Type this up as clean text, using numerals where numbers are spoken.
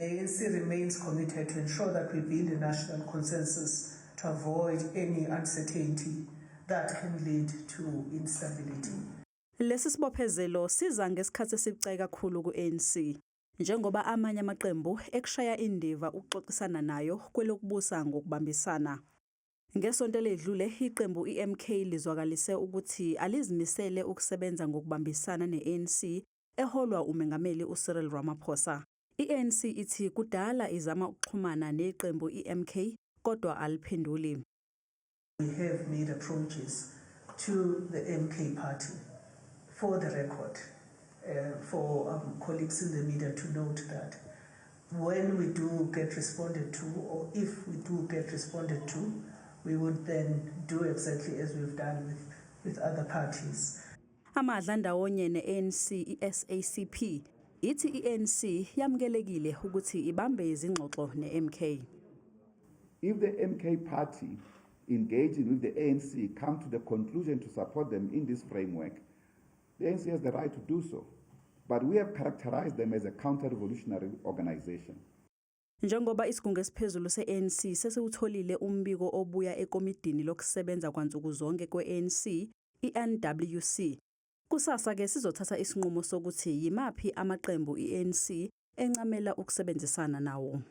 The ANC remains committed to ensure that we build a national consensus to avoid any uncertainty that can lead to instability. Lesi sibophezelo siza ngesikhathi esibucayi kakhulu ku-ANC njengoba amanye amaqembu ekushaya indiva ukuxoxisana nayo kwelokubusa ngokubambisana. Ngesonto eledlule iqembu iMK lizwakalise ukuthi alizimisele ukusebenza ngokubambisana neANC eholwa umengameli uCyril Ramaphosa. iANC ithi kudala izama ukuxhumana neqembu iMK kodwa aliphenduli. We have made approaches to the MK party for the record, for colleagues in the media to note that when we do get responded to, or if we do get responded to, we would then do exactly as we've done with other parties. Amadla ndawonye neANC iSACP ithi iANC yamkelekile ukuthi ibambe izingxoxo neMK. If the MK party engaging with the ANC come to the conclusion to support them in this framework, the ANC has the right to do so. But we have characterized them as a counter-revolutionary organization. Njengoba isigungu esiphezulu seANC sesiwutholile umbiko obuya ekomidini lokusebenza kwansuku zonke kweANC, iNWC. Kusasa ke sizothatha isinqumo sokuthi yimapi amaqembu iANC encamela ukusebenzisana nawo.